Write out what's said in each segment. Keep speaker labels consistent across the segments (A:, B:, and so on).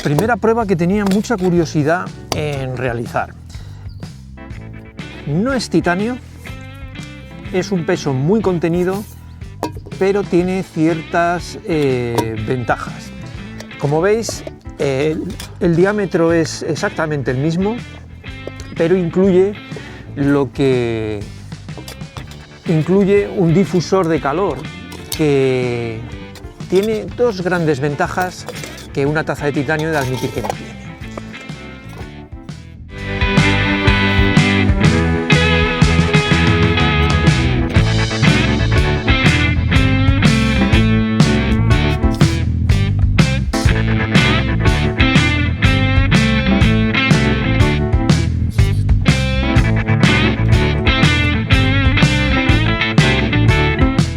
A: Primera prueba que tenía mucha curiosidad en realizar. No es titanio, es un peso muy contenido, pero tiene ciertas ventajas. Como veis, el diámetro es exactamente el mismo, pero incluye un difusor de calor que tiene dos grandes ventajas que una taza de titanio he de admitir que no tiene.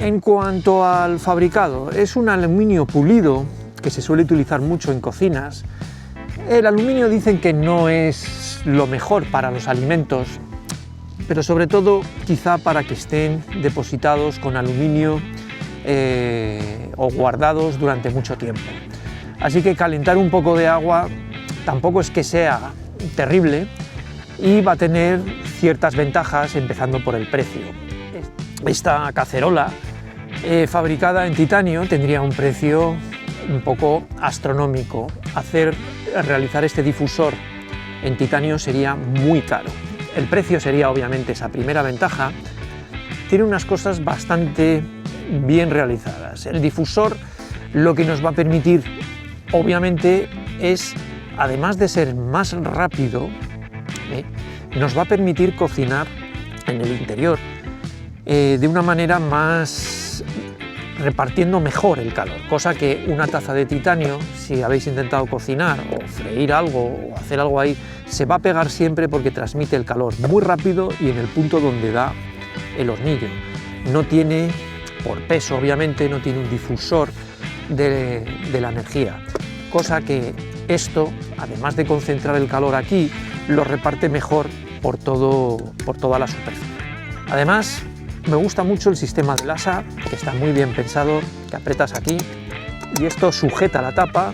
A: En cuanto al fabricado, es un aluminio pulido que se suele utilizar mucho en cocinas. El aluminio dicen que no es lo mejor para los alimentos, pero sobre todo quizá para que estén depositados con aluminio o guardados durante mucho tiempo. Así que calentar un poco de agua tampoco es que sea terrible y va a tener ciertas ventajas, empezando por el precio. Esta cacerola fabricada en titanio tendría un precio un poco astronómico. Realizar este difusor en titanio sería muy caro. El precio sería obviamente esa primera ventaja. Tiene unas cosas bastante bien realizadas. El difusor lo que nos va a permitir, obviamente, es, además de ser más rápido, nos va a permitir cocinar en el interior de una manera más repartiendo mejor el calor, cosa que una taza de titanio, si habéis intentado cocinar o freír algo o hacer algo ahí, se va a pegar siempre porque transmite el calor muy rápido y en el punto donde da el hornillo. No tiene, por peso obviamente, no tiene un difusor de la energía, cosa que esto, además de concentrar el calor aquí, lo reparte mejor por toda la superficie. Además, me gusta mucho el sistema del asa, que está muy bien pensado, que aprietas aquí y esto sujeta la tapa,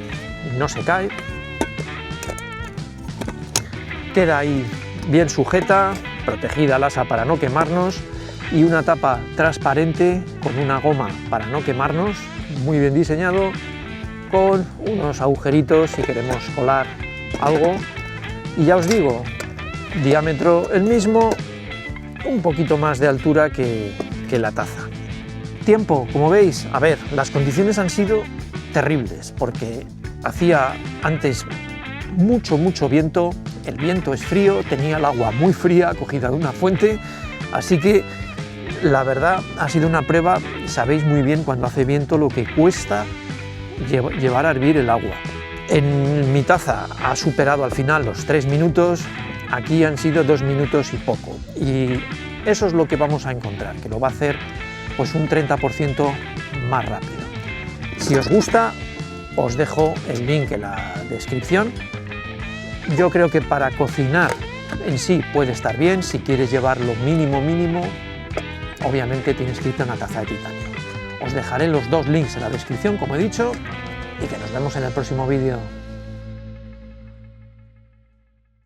A: no se cae, queda ahí bien sujeta, protegida el asa para no quemarnos y una tapa transparente con una goma para no quemarnos, muy bien diseñado, con unos agujeritos si queremos colar algo y ya os digo, diámetro el mismo, un poquito más de altura que la taza. Tiempo, como veis, a ver, las condiciones han sido terribles porque hacía antes mucho viento, el viento es frío, tenía el agua muy fría cogida de una fuente, así que la verdad ha sido una prueba, sabéis muy bien cuando hace viento lo que cuesta llevar a hervir el agua. En mi taza ha superado al final los 3 minutos, aquí han sido 2 minutos y poco, y eso es lo que vamos a encontrar, que lo va a hacer pues un 30% más rápido. Si os gusta, os dejo el link en la descripción. Yo creo que para cocinar en sí puede estar bien, si quieres llevar lo mínimo, obviamente tienes que irte a una taza de titanio. Os dejaré los dos links en la descripción, como he dicho, y que nos vemos en el próximo vídeo.